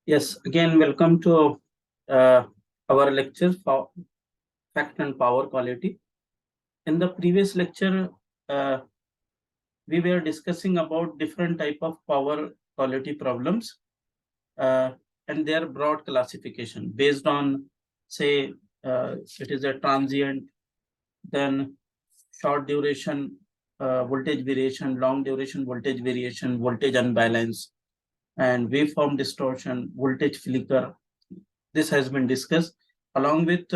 Yes, again, welcome to our lecture for fact and power quality. In the previous lecture, uh, we were discussing about different type of power quality problems uh, and their broad classification based on, say, it is a transient, then short duration voltage variation, long duration voltage variation, voltage unbalance, and waveform distortion, voltage flicker. This has been discussed along with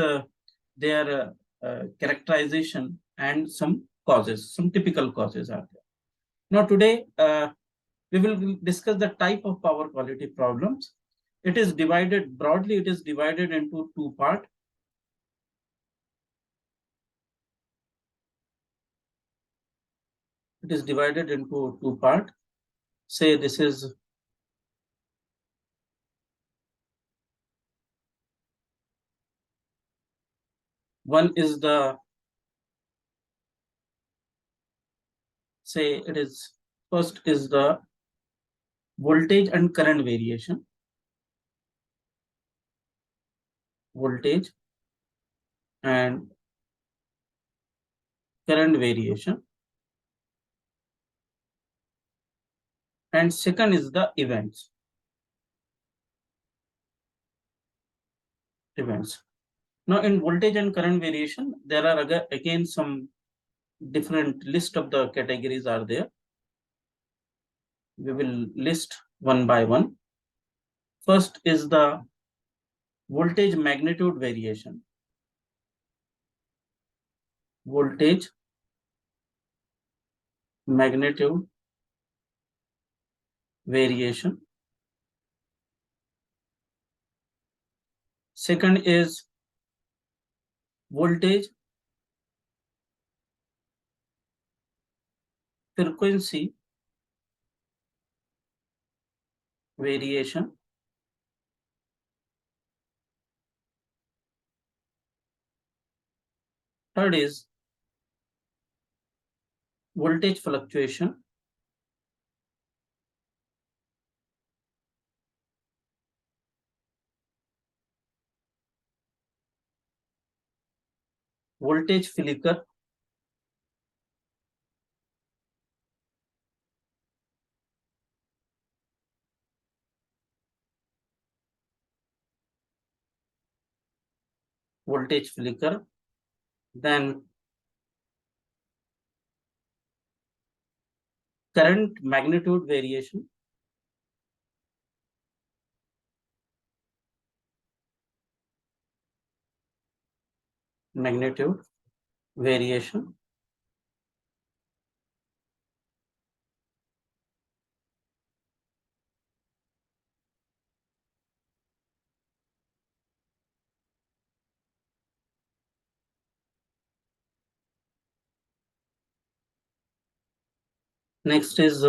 their characterization and some causes, some typical causes are there. Now today we will discuss the type of power quality problems. It is divided broadly, it is divided into two parts. It is divided into two parts. Say this is one is the, say it is, first is the voltage and current variation. Voltage and current variation. And second is the events. Now in voltage and current variation, there are again some different list of the categories are there. We will list one by one. First is the voltage magnitude variation. Voltage magnitude variation. Second is voltage frequency variation. Third is voltage fluctuation. Voltage flicker. Voltage flicker. Then current magnitude variation. Magnitude variation. Next is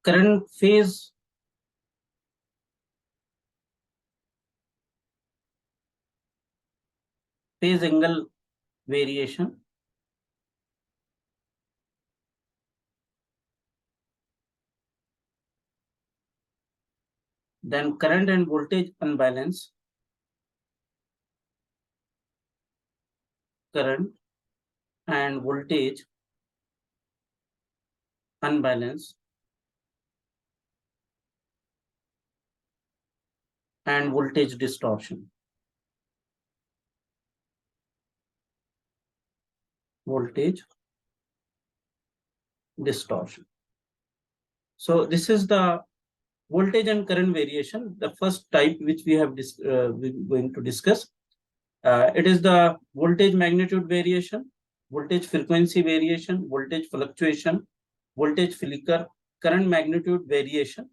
current phase angle variation. Then current and voltage unbalance. Current and voltage unbalance. And voltage distortion. Voltage distortion. So this is the voltage and current variation, the first type which we have we're going to discuss. It is the voltage magnitude variation, voltage frequency variation, voltage fluctuation, voltage flicker, current magnitude variation,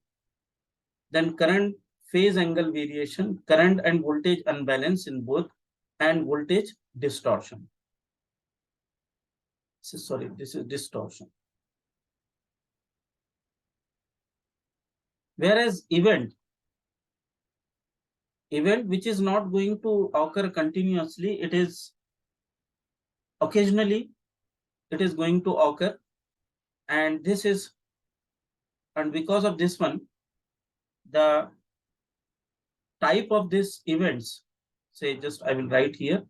then current phase angle variation, current and voltage unbalance in both, and voltage distortion. Sorry, this is distortion. Whereas event which is not going to occur continuously, it is occasionally it is going to occur, and this is, and because of this one, the type of this events, say just I will write here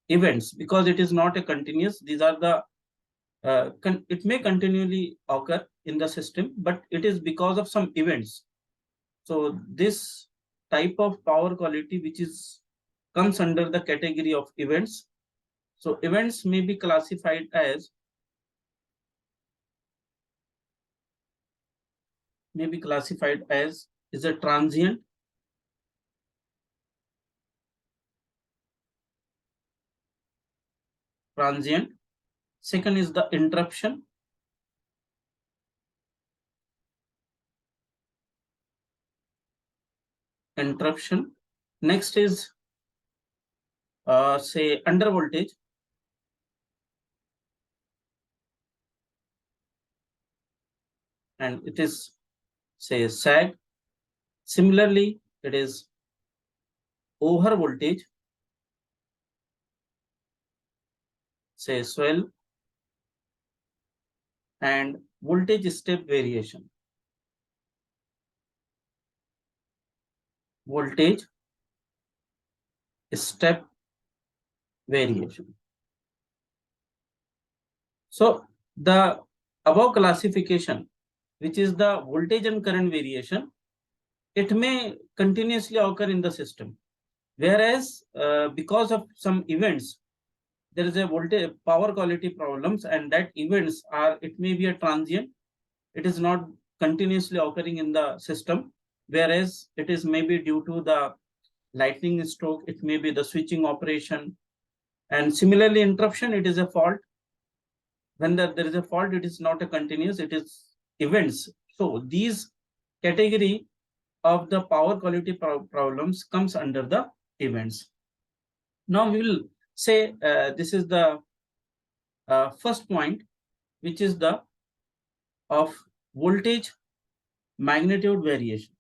events, because it is not a continuous. These are the it may continually occur in the system, but it is because of some events. So this type of power quality which is comes under the category of events. So events may be classified as is a transient, second is the interruption, next is say under voltage, and it is say sag. Similarly, it is over voltage, say swell, and voltage step variation. Voltage step variation. So the above classification, which is the voltage and current variation, it may continuously occur in the system. Whereas because of some events, there is a voltage power quality problems, and that events are, it may be a transient, it is not continuously occurring in the system, whereas it is maybe due to the lightning stroke, it may be the switching operation. And similarly interruption, it is a fault. When there is a fault, it is not a continuous, it is events. So these category of the power quality problems comes under the events. Now we will say this is the first point, which is the of voltage magnitude variation.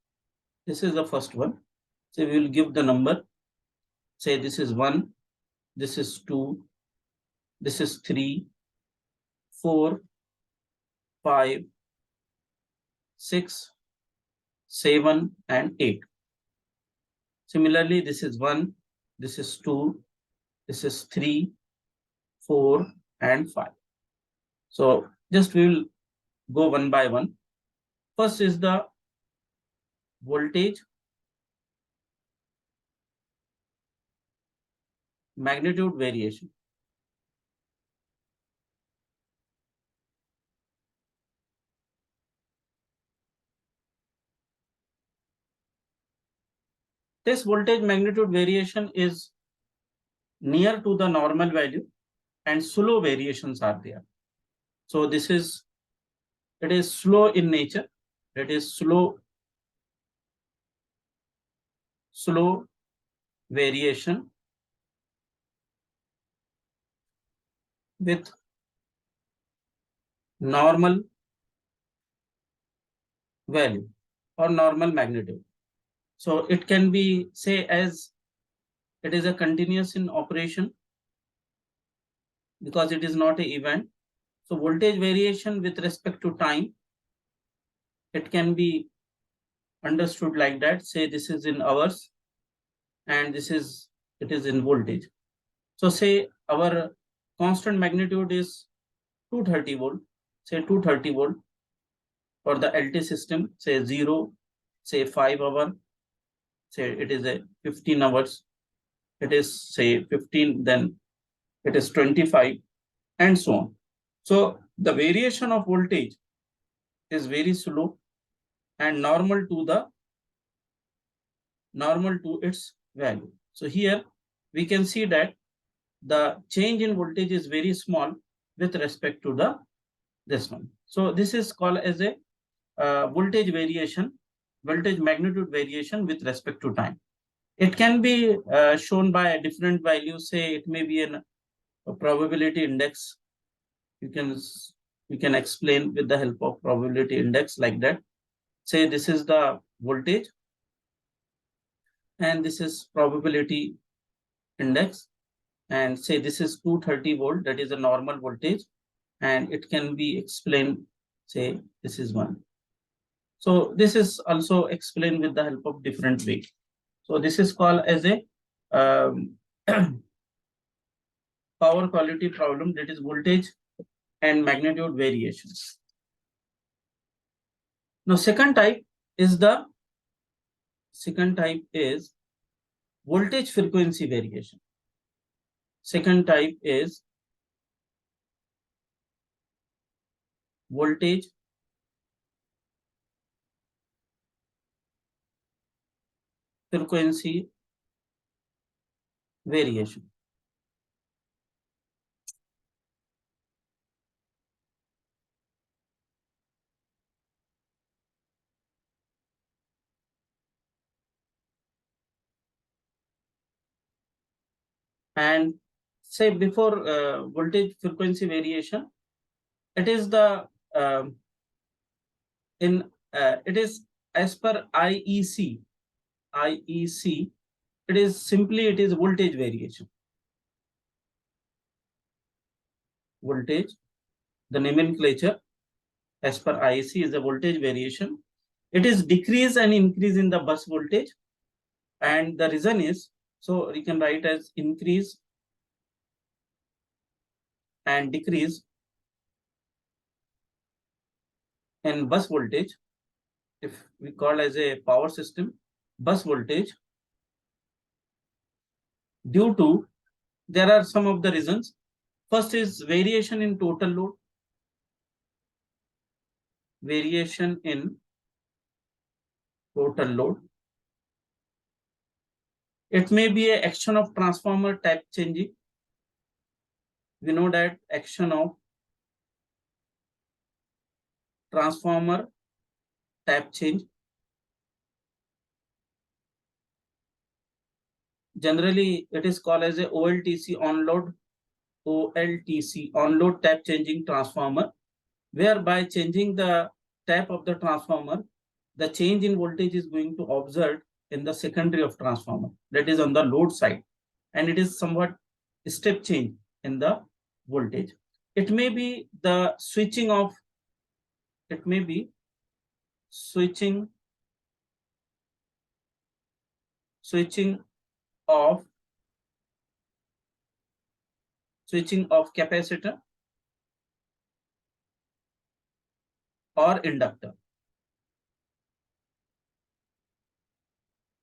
This is the first one. So we will give the number. Say this is 1, this is 2, this is 3, 4, 5, 6, 7, and 8. Similarly, this is 1, this is 2, this is 3, 4, and 5. So just we will go one by one. First is the voltage magnitude variation. This voltage magnitude variation is near to the normal value, and slow variations are there. So this is, it is slow in nature. It is slow variation with normal value or normal magnitude. So it can be, say, as it is a continuous in operation because it is not an event. So voltage variation with respect to time, it can be understood like that. Say this is in hours and this is, it is in voltage. So say our constant magnitude is 230 volt, say 230 volt for the LT system, say 0, say 5 hour, say it is a 15 hours, it is say 15, then it is 25, and so on. So the variation of voltage is very slow and normal to its value. So here we can see that the change in voltage is very small with respect to the this one. So this is called as a voltage variation, voltage magnitude variation with respect to time. It can be shown by a different value. Say it may be a probability index. You can explain with the help of probability index like that. Say this is the voltage and this is probability index, and say this is 230 volt, that is a normal voltage, and it can be explained, say this is 1. So this is also explained with the help of different way. So this is called as a power quality problem, that is voltage and magnitude variations. Now second type is voltage frequency variation. Second type is voltage frequency variation. And say before voltage frequency variation, it is the it is as per IEC. It is voltage variation. Voltage, the nomenclature as per IEC is the voltage variation. It is decrease and increase in the bus voltage, and the reason is, so we can write as increase and decrease in bus voltage. If we call as a power system bus voltage, due to, there are some of the reasons. First is variation in total load. Variation in total load. It may be an action of transformer type changing. We know that action of transformer type change. Generally, it is called as a OLTC, on-load type changing transformer, whereby changing the type of the transformer, the change in voltage is going to observed in the secondary of transformer, that is on the load side, and it is somewhat step change in the voltage. It may be the switching of capacitor or inductor.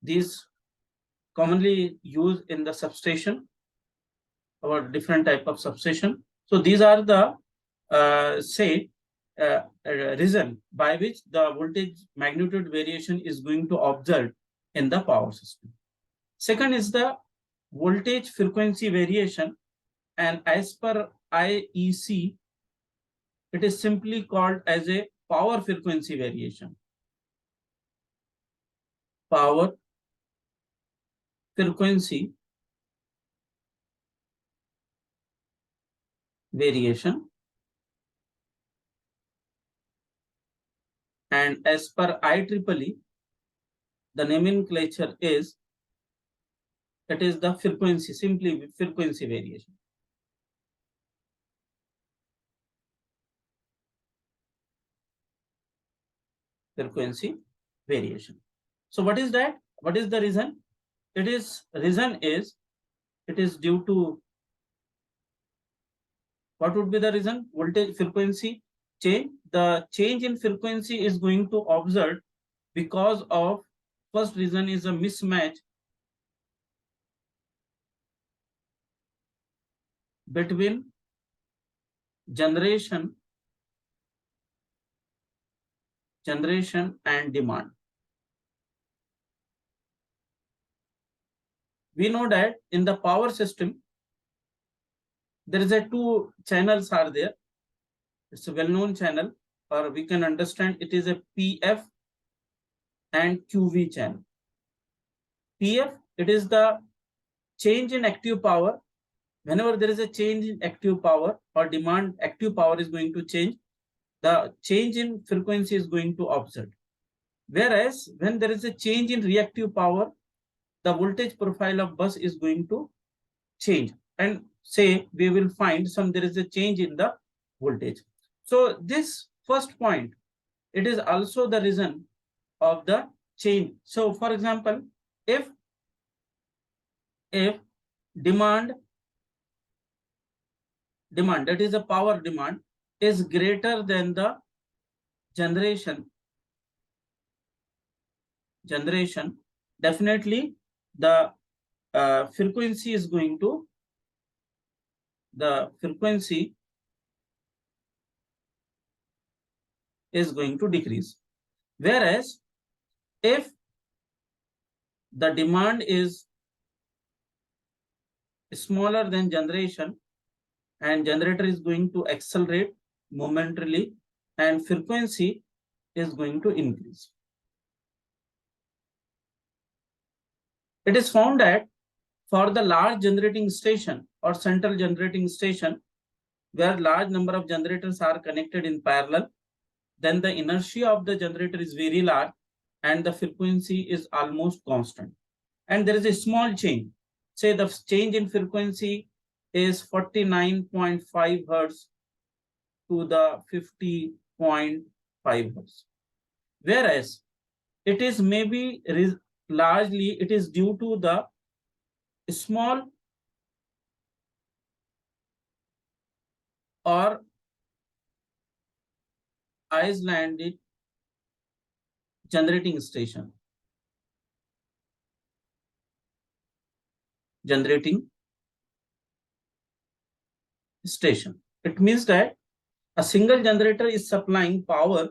These commonly used in the substation or different type of substation. So these are the reason by which the voltage magnitude variation is going to observe in the power system. Second is the voltage frequency variation, and as per IEC, it is simply called as a power frequency variation. Power frequency variation, and as per IEEE, the nomenclature is, it is the frequency, simply frequency variation. Frequency variation. So what is that? What is the reason? It is due to, what would be the reason? Voltage frequency change. The change in frequency is going to observe because of, first reason is a mismatch between generation and demand. We know that in the power system, there is a two channels are there. It's a well-known channel, or we can understand it is a PF and QV channel. PF, it is the change in active power. Whenever there is a change in active power or demand, active power is going to change, the change in frequency is going to observe. Whereas when there is a change in reactive power, the voltage profile of bus is going to change, and say we will find there is a change in the voltage. So this first point, it is also the reason of the change. So for example, if demand, that is the power demand, is greater than the generation, definitely the frequency is going to decrease. Whereas if the demand is smaller than generation and generator is going to accelerate momentarily and frequency is going to increase. It is found that for the large generating station or central generating station where large number of generators are connected in parallel, then the inertia of the generator is very large and the frequency is almost constant. And there is a small change. Say the change in frequency is 49.5 hertz to the 50.5 hertz. Whereas it is maybe largely it is due to the small or isolated generating station. It means that a single generator is supplying power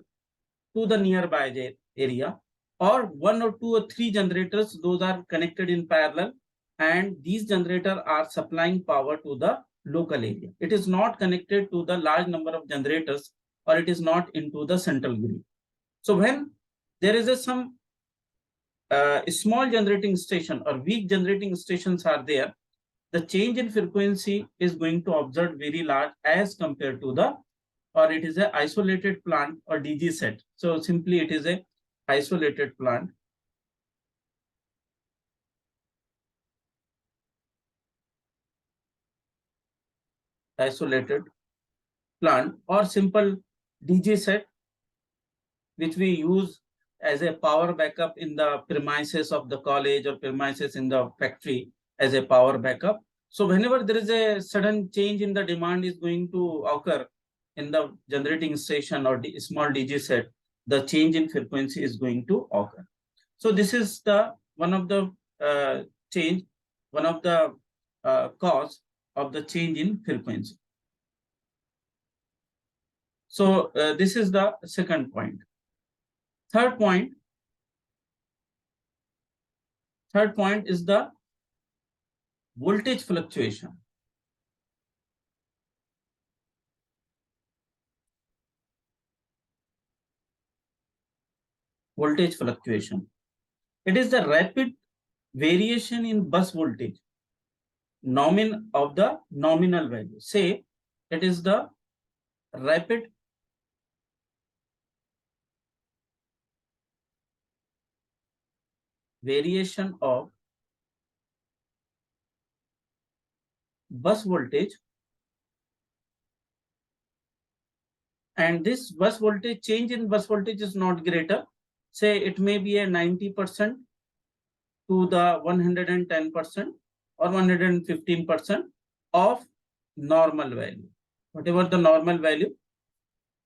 to the nearby area, or one or two or three generators, those are connected in parallel, and these generators are supplying power to the local area. It is not connected to the large number of generators, or it is not into the central grid. So when there is some small generating station or weak generating stations are there, the change in frequency is going to observe very large as compared to the, or it is an isolated plant or DG set. So simply it is a isolated plant. Or simple DG set, which we use as a power backup in the premises of the college or premises in the factory as a power backup. So whenever there is a sudden change in the demand is going to occur in the generating station or small DG set, the change in frequency is going to occur. So this is the one of the cause of the change in frequency. So this is the second point. Third point is the voltage fluctuation. It is the rapid variation in bus voltage of the nominal value. Say it is the rapid variation of bus voltage, and this bus voltage change in bus voltage is not greater. Say it may be a 90% to the 110% or 115% of normal value. Whatever the normal value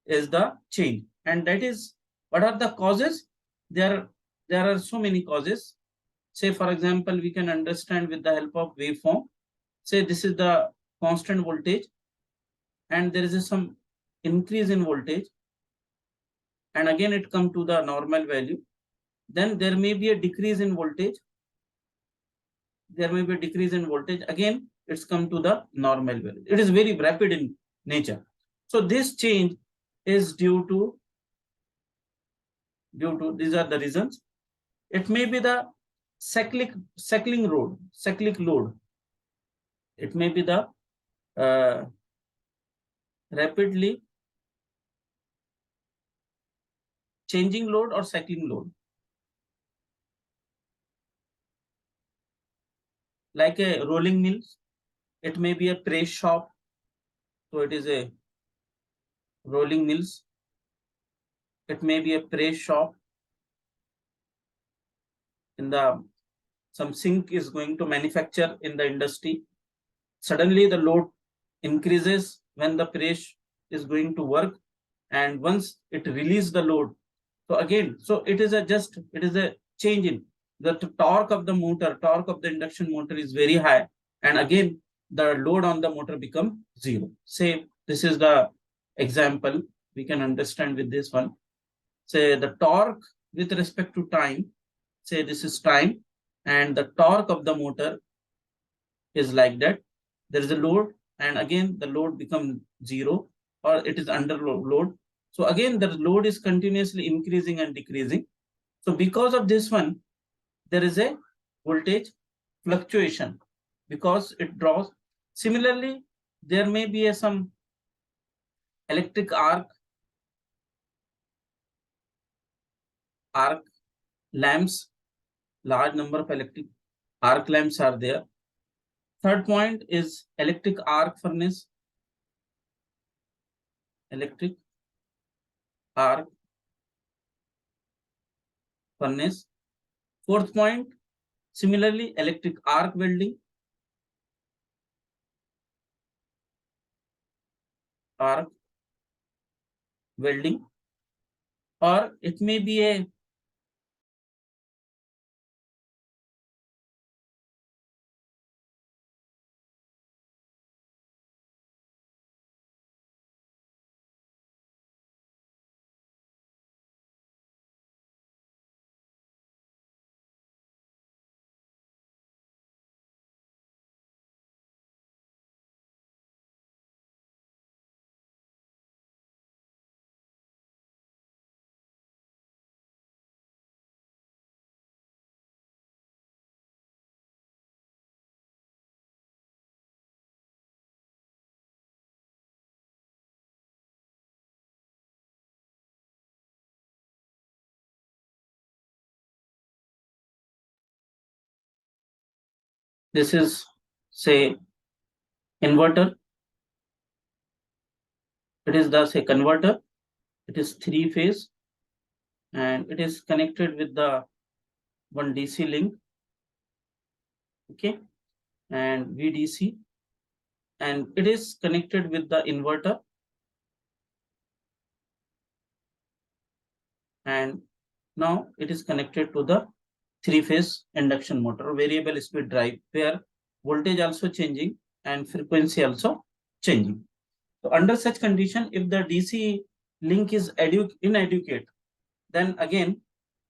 is the change. And that is, what are the causes? There are so many causes. Say for example, we can understand with the help of waveform. Say this is the constant voltage and there is some increase in voltage, and again it come to the normal value. Then there may be a decrease in voltage. Again it's come to the normal value. It is very rapid in nature. So this change is due to these are the reasons. It may be the cyclic load. It may be the rapidly changing load or cycling load. Like a rolling mills, it may be a press shop. So it is a rolling mills. It may be a press shop. In the some sink is going to manufacture in the industry. Suddenly the load increases when the press is going to work, and once it release the load, so again, so it is a change in the torque of the motor. Torque of the induction motor is very high, and again the load on the motor become zero. Say this is the example we can understand with this one. Say the torque with respect to time, say this is time, and the torque of the motor is like that. There is a load, and again the load becomes zero, or it is under load. So again the load is continuously increasing and decreasing. So because of this one, there is a voltage fluctuation because it draws. Similarly, there may be some electric arc lamps. Large number of electric arc lamps are there. Third point is electric arc furnace. Electric arc furnace. Fourth point, similarly, electric arc welding. Arc welding, or it may be a this is say inverter. It is thus a converter. It is three phase, and it is connected with the one DC link. Okay, and VDC, and it is connected with the inverter, and now it is connected to the three-phase induction motor, variable speed drive, where voltage also changing and frequency also changing. So under such condition, if the DC link is inadequate, then again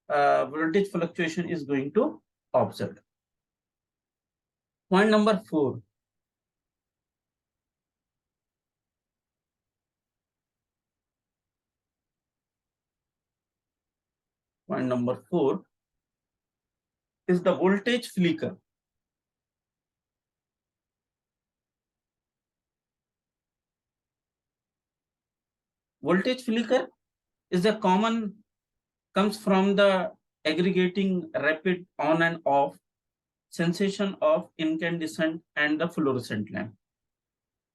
voltage fluctuation is going to observe. Point number 4. Point number 4 is the voltage flicker. Voltage flicker is a comes from the aggregating rapid on and off sensation of incandescent and the fluorescent lamp.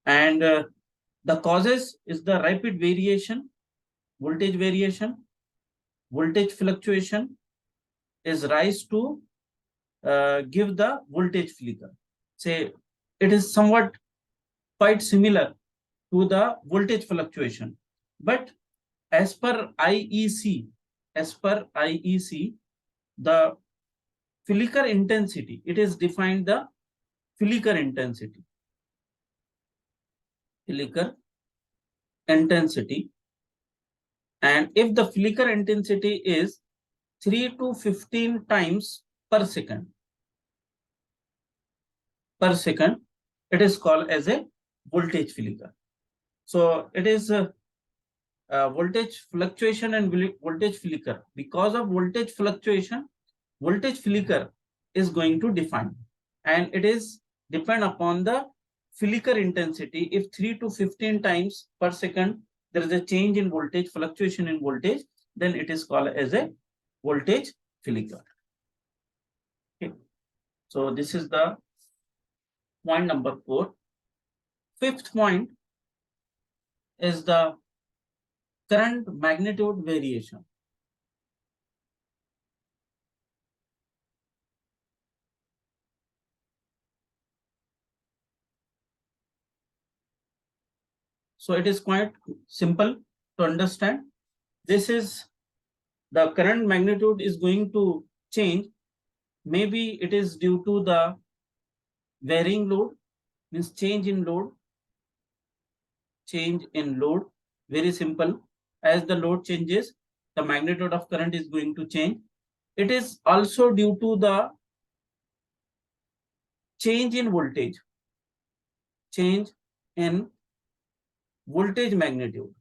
And the causes is the rapid variation, voltage variation, voltage fluctuation is rise to give the voltage flicker. Say it is somewhat quite similar to the voltage fluctuation, but as per IEC, the flicker intensity, it is defined the flicker intensity. Flicker intensity, and if the flicker intensity is 3 to 15 times per second, it is called as a voltage flicker. So it is voltage fluctuation and voltage flicker. Because of voltage fluctuation, voltage flicker is going to define, and it is depend upon the flicker intensity. If 3 to 15 times per second there is a change in voltage, fluctuation in voltage, then it is called as a voltage flicker. Okay. So this is the point number 4. Fifth point is the current magnitude variation. So it is quite simple to understand. This is the current magnitude is going to change. Maybe it is due to the varying load, means change in load. Change in load, very simple. As the load changes, the magnitude of current is going to change. It is also due to the change in voltage. Change in voltage magnitude.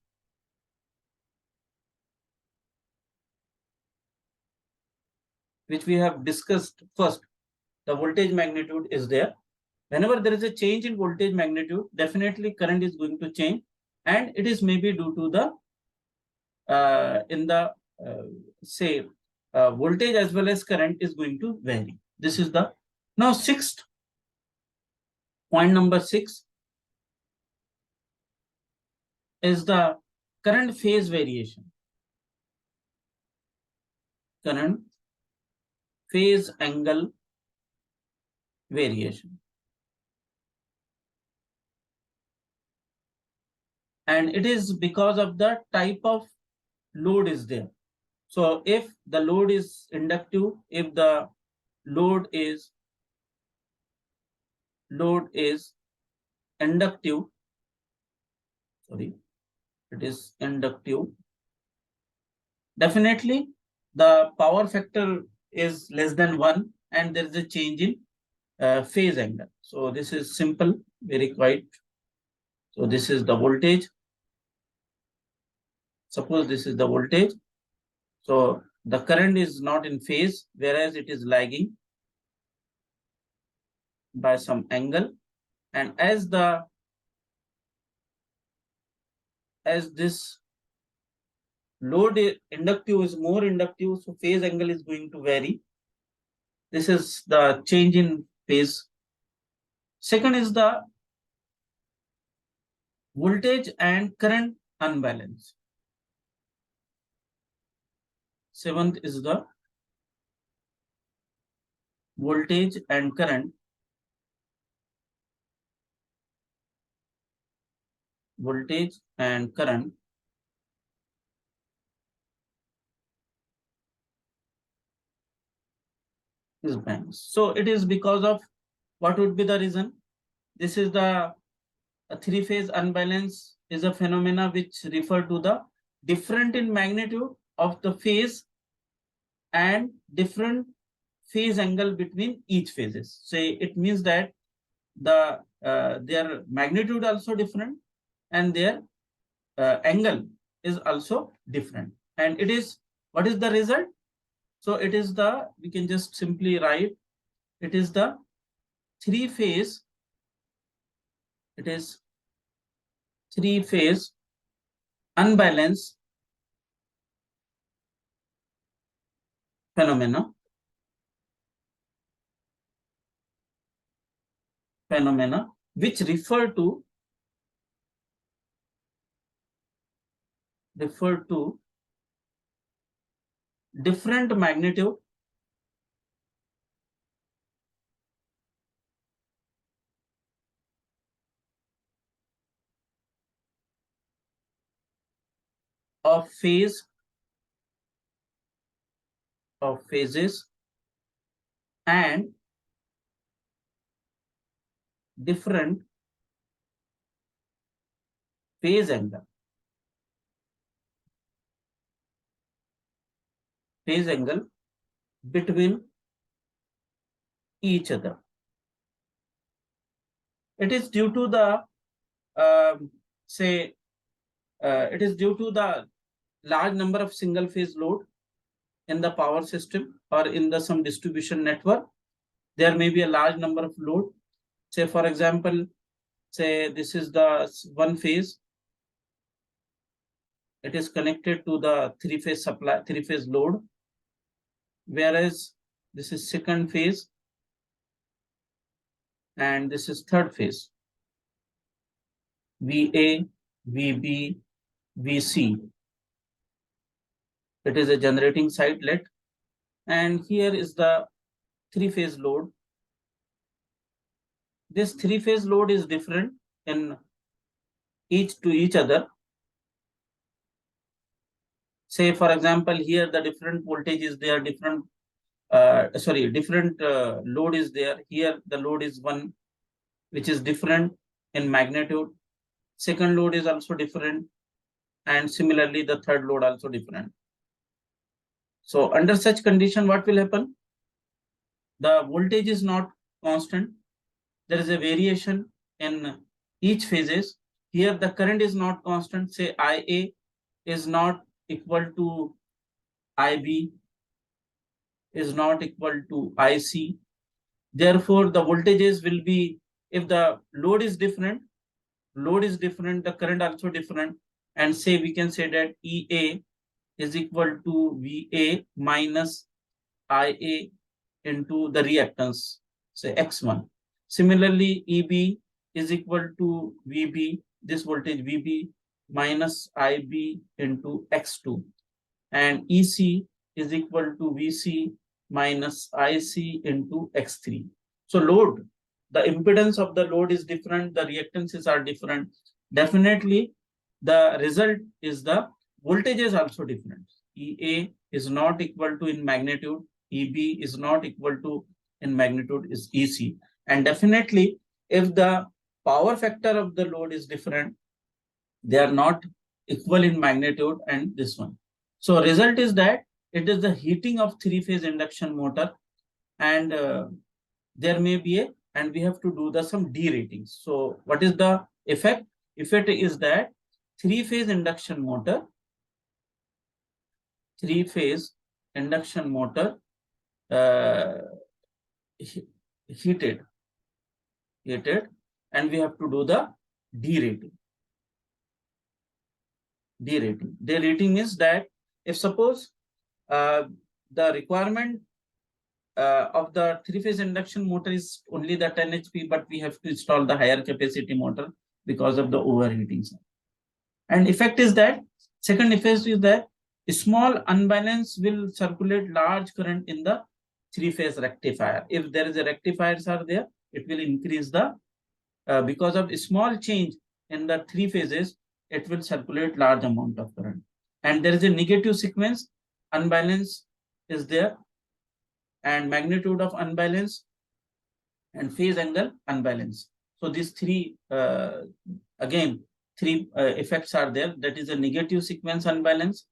Which we have discussed first. The voltage magnitude is there. Whenever there is a change in voltage magnitude, definitely current is going to change, and it is maybe due to the say voltage as well as current is going to vary. This is the now sixth point, number 6 is the current phase variation. Current phase angle variation. And it is because of the type of load is there. So if the load is inductive, if the load is inductive, sorry, it is inductive, definitely the power factor is less than 1 and there is a change in phase angle. So this is simple, very quite. So this is the voltage. Suppose this is the voltage. So the current is not in phase, whereas it is lagging by some angle. And as this load inductive is more inductive, so phase angle is going to vary. This is the change in phase. Second is the voltage and current unbalance. Seventh is the voltage and current is balanced. So it is because of what would be the reason? This is the three-phase unbalance is a phenomena which refer to the different in magnitude of the phase and different phase angle between each phases. So it means that their magnitude also different and their angle is also different. And it is, what is the result? So it is we can just simply write, it is the three-phase unbalance phenomena which refer to different magnitude of phases and different phase angle between each other. It is due to the it is due to the large number of single phase load in the power system or in the some distribution network. There may be a large number of load. Say for example, say this is the one phase. It is connected to the three-phase supply, three-phase load, whereas this is second phase and this is third phase. VA, VB, VC. It is a generating side let, and here is the three-phase load. This three-phase load is different in each other. Say, for example, here the different voltage is there, different load is there. Here the load is one, which is different in magnitude. Second load is also different, and similarly the third load also different. So under such condition, what will happen? The voltage is not constant. There is a variation in each phases. Here the current is not constant. Say IA is not equal to IB, is not equal to IC. Therefore, the voltages will be, if the load is different, the current also different. And say we can say that EA is equal to VA minus IA into the reactance, say X1. Similarly, EB is equal to VB, this voltage VB minus IB into X2. And EC is equal to VC minus IC into X3. So load, the impedance of the load is different, the reactances are different. Definitely, the result is the voltage is also different. EA is not equal to in magnitude, EB is not equal to in magnitude is EC. And definitely, if the power factor of the load is different, they are not equal in magnitude and this one. So result is that it is the heating of three-phase induction motor, and there may be and we have to do some deratings. So what is the effect? Effect is that three-phase induction motor heated, and we have to do the derating. Derating is that if suppose the requirement of the three-phase induction motor is only the 10 HP, but we have to install the higher capacity motor because of the overheating. And effect is that, second effect is that a small unbalance will circulate large current in the three-phase rectifier. If there is a rectifiers are there, it will increase the, because of a small change in the three phases, it will circulate large amount of current. And there is a negative sequence, unbalance is there, and magnitude of unbalance and phase angle unbalance. So these three, again, three effects are there. That is a negative sequence unbalance,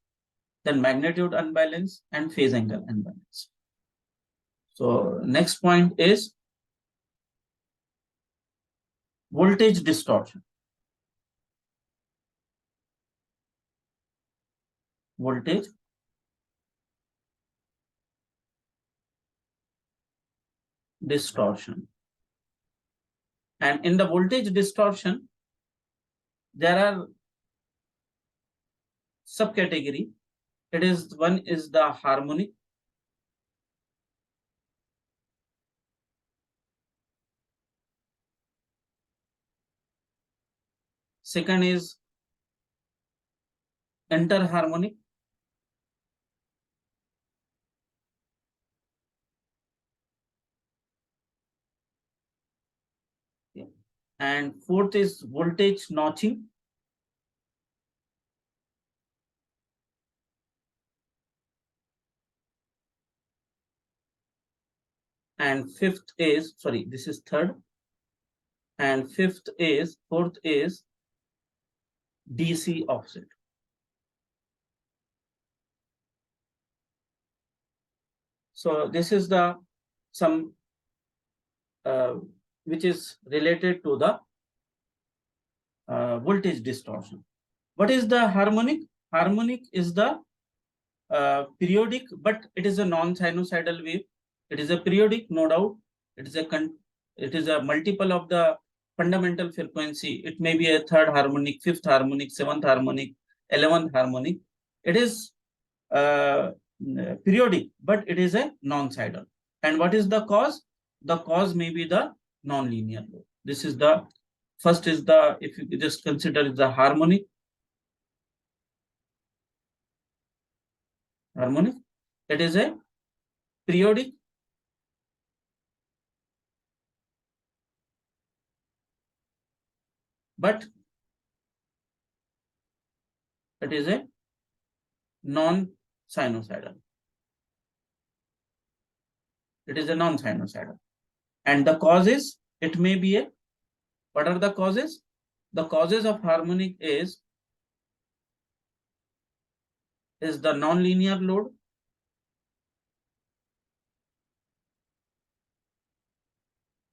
then magnitude unbalance, and phase angle unbalance. So next point is voltage distortion. Voltage distortion. And in the voltage distortion, there are subcategory. It is one is the harmonic. Second is enharmonic. And fourth is voltage notching. And fifth is, sorry, this is third. And fourth is DC offset. So this is the some which is related to the voltage distortion. What is the harmonic? Harmonic is the periodic, but it is a non-sinusoidal wave. It is a periodic, no doubt. It is a multiple of the fundamental frequency. It may be a third harmonic, fifth harmonic, seventh harmonic, 11th harmonic. It is periodic, but it is a non-sidal. And what is the cause? The cause may be the non-linear load. This is the first is the, if you just consider the harmonic. Harmonic. It is a periodic, but it is a non-sinusoidal. It is a non-sinusoidal. And the causes, it may be a, what are the causes? The causes of harmonic is the non-linear load,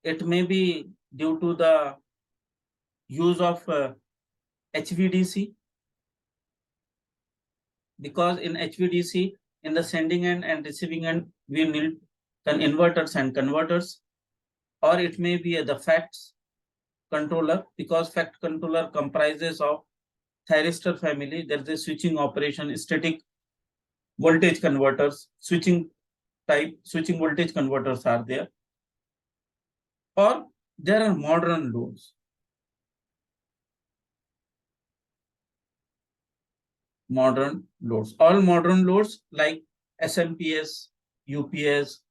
it may be due to the use of HVDC, because in HVDC, in the sending end and receiving end, we need inverters and converters, or it may be the FACTS controller, because FACT controller comprises of thyristor family. There is a switching operation, static voltage converters, switching voltage converters are there, or there are modern loads. Modern loads, all modern loads like SMPS, UPS,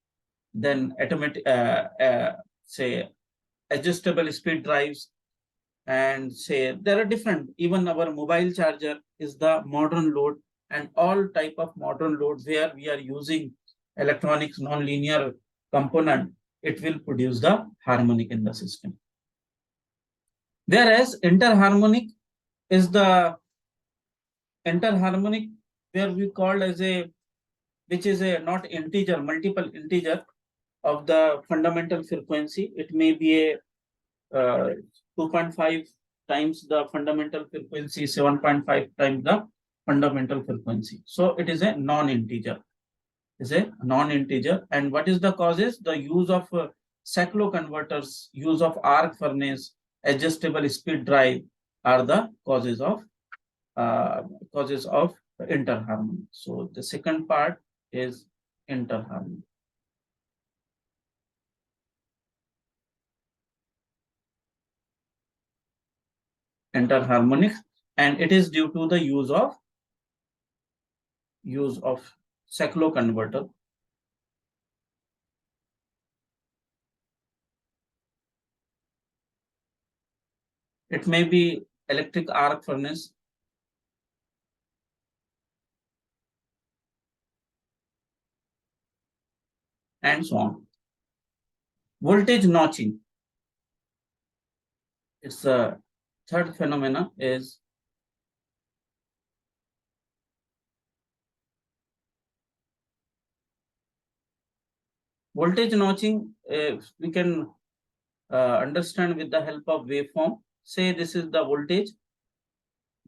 then automatic, say adjustable speed drives, and say there are different, even our mobile charger is the modern load, and all type of modern loads where we are using electronics non-linear component, it will produce the harmonic in the system. Whereas interharmonic is the interharmonic where we call as a, which is a not integer, multiple integer of the fundamental frequency. It may be a 2.5 times the fundamental frequency, 7.5 times the fundamental frequency. So it is a non-integer. Is a non-integer. And what is the causes? The use of cycloconverters, use of arc furnace, adjustable speed drive are the causes of interharmony. So the second part is interharmony. Interharmonic, and it is due to the use of cycloconverter. It may be electric arc furnace, and so on. Voltage notching. It's the third phenomena is voltage notching. We can understand with the help of waveform. Say this is the voltage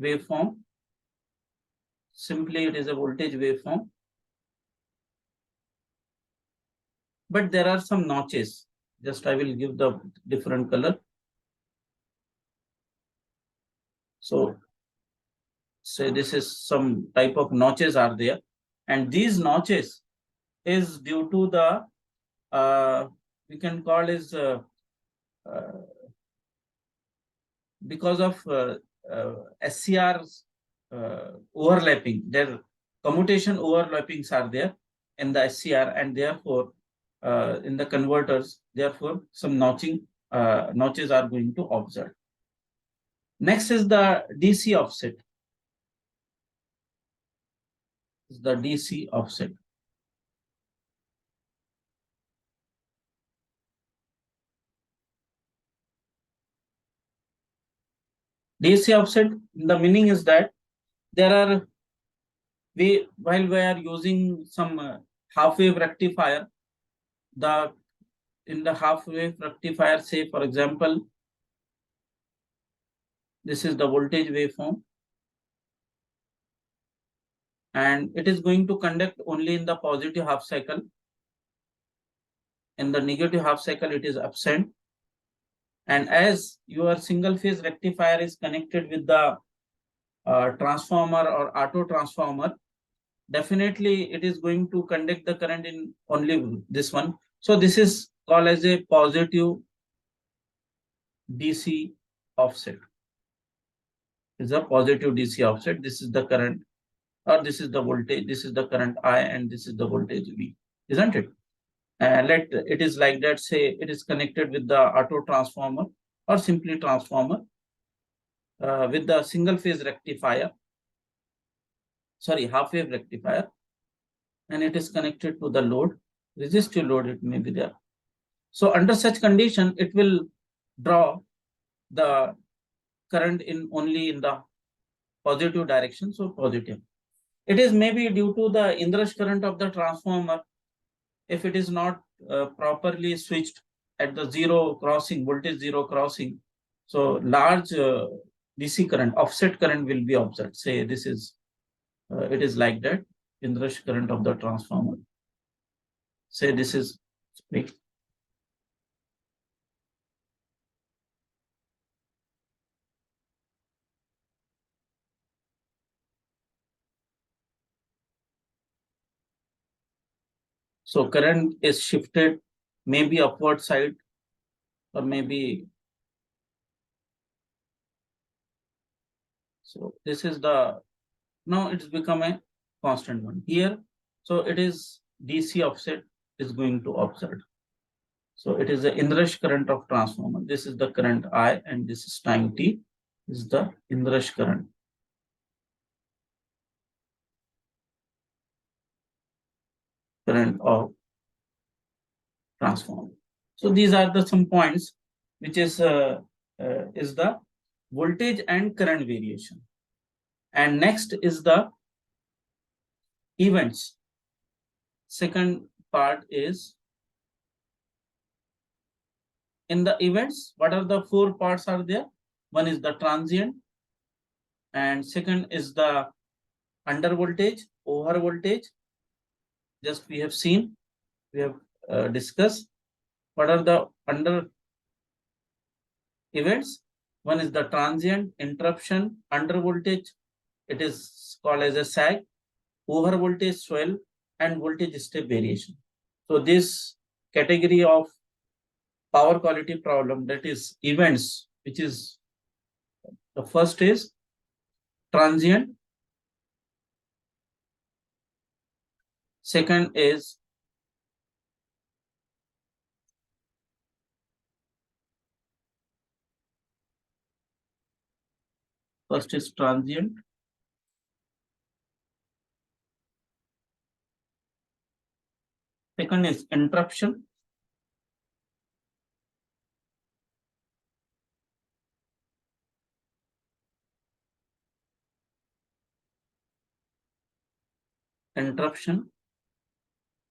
waveform. Simply it is a voltage waveform. But there are some notches. Just I will give the different color. So say this is some type of notches are there, and these notches is due to the we can call is because of SCR's overlapping. Their commutation overlappings are there in the SCR, and therefore in the converters, therefore some notches are going to observe. Next is the DC offset. Is the DC offset. DC offset, the meaning is that there are while we are using some half wave rectifier, in the half wave rectifier, say for example, this is the voltage waveform, and it is going to conduct only in the positive half cycle. In the negative half cycle, it is absent. And as your single phase rectifier is connected with the transformer or auto transformer, definitely it is going to conduct the current in only this one. So this is called as a positive DC offset. Is a positive DC offset. This is the current or this is the voltage, this is the current I, and this is the voltage V, isn't it? Let it is like that, say it is connected with the auto transformer or simply transformer with the single phase rectifier, sorry, half wave rectifier, and it is connected to the load, resistive load it may be there. So under such condition, it will draw the current in only in the positive direction, so positive. It is maybe due to the inrush current of the transformer. If it is not properly switched at the zero crossing, voltage zero crossing, so large DC current, offset current will be observed. Say this is, it is like that, inrush current of the transformer. Say this is split. So current is shifted maybe upward side or maybe. So this is the, now it's become a constant one here. So it is DC offset is going to observe. So it is the inrush current of transformer. This is the current I and this is time T is the inrush current. Current of transformer. So these are the some points which is the voltage and current variation. And next is the events. Second part is in the events, what are the four parts are there? One is the transient, and second is the under voltage, over voltage. Just we have seen, we have discussed what are the under events. One is the transient, interruption, under voltage, it is called as a sag, over voltage swell, and voltage step variation. So this category of power quality problem, that is events, which is the first is transient, second is transient, second is interruption,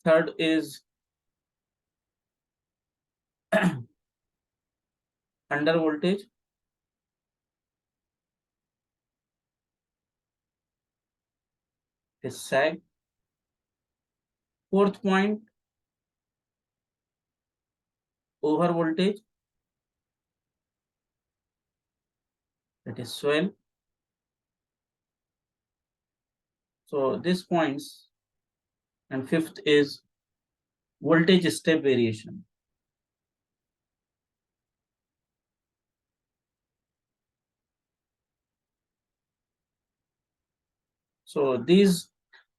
third is under voltage, is sag, fourth point over voltage, that is swell. So these points, and fifth is voltage step variation. So these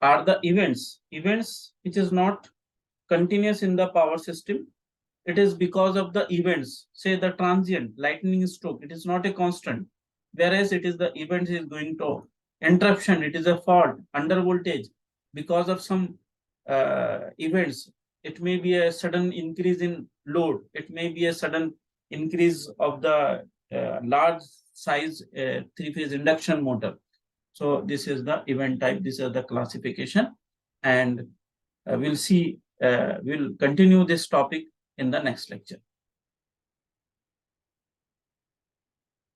are the events which is not continuous in the power system. It is because of the events, say the transient lightning stroke, it is not a constant, whereas it is the event is going to interruption, it is a fault, under voltage, because of some events. It may be a sudden increase in load, it may be a sudden increase of the large size three-phase induction motor. So this is the event type, this is the classification, and we'll continue this topic in the next lecture.